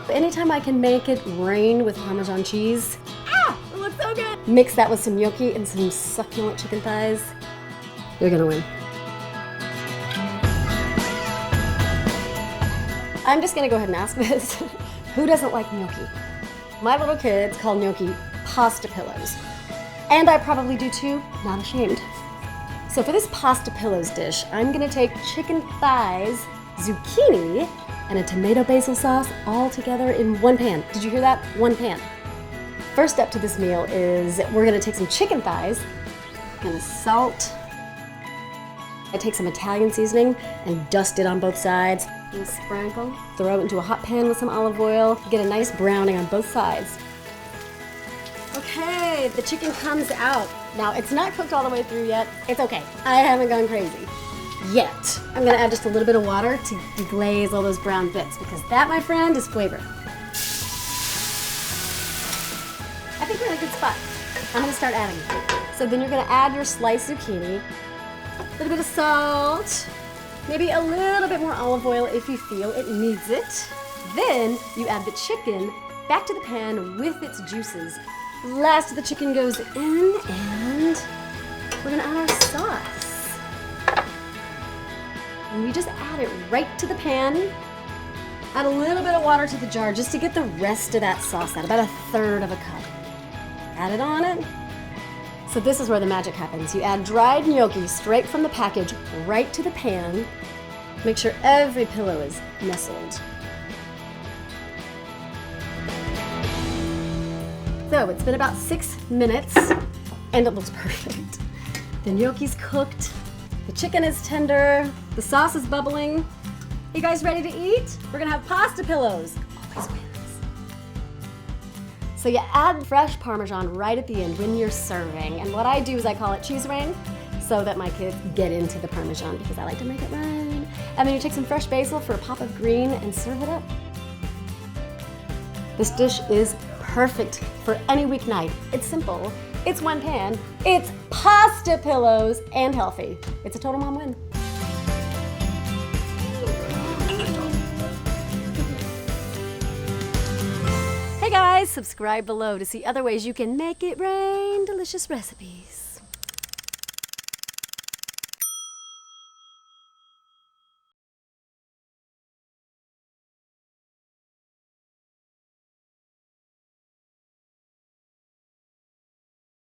Anytime I can make it rain with Parmesan cheese, it looks so good. Mix that with some gnocchi and some succulent chicken thighs. You're gonna win. I'm just gonna go ahead and ask this. Who doesn't like gnocchi? My little kids call gnocchi pasta pillows. And I probably do too, not ashamed. So for this pasta pillows dish, I'm gonna take chicken thighs, zucchini, and a tomato basil sauce all together in one pan. Did you hear that? One pan. First step to this meal is we're gonna take some chicken thighs, gonna salt. I take some Italian seasoning and dust it on both sides. And sprinkle, throw it into a hot pan with some olive oil, get a nice browning on both sides. Okay, the chicken comes out. Now, it's not cooked all the way through yet. It's okay. I haven't gone crazy yet. I'm gonna add just a little bit of water to deglaze all those brown bits because that, my friend, is flavor. I think we're in a good spot. I'm gonna start adding. So then you're gonna add your sliced zucchini, a little bit of salt, maybe a little bit more olive oil if you feel it needs it. Then you add the chicken back to the pan with its juices. Last the chicken goes in, and we're gonna add our sauce. And we just add it right to the pan. Add a little bit of water to the jar just to get the rest of that sauce out, about 1/3 of a cup. Add it on it. So this is where the magic happens. You add dried gnocchi straight from the package right to the pan. Make sure every pillow is nestled. So it's been about 6 minutes and it looks perfect. The gnocchi's cooked, the chicken is tender, the sauce is bubbling. You guys ready to eat? We're gonna have pasta pillows. Always wins. So you add fresh Parmesan right at the end when you're serving. And what I do is I call it cheese rain so that my kids get into the Parmesan because I like to make it rain. And then you take some fresh basil for a pop of green and serve it up. This dish is perfect for any weeknight. It's simple, it's one pan, it's pasta pillows, and healthy. It's a total mom win. Hey guys, subscribe below to see other ways you can make it rain delicious recipes.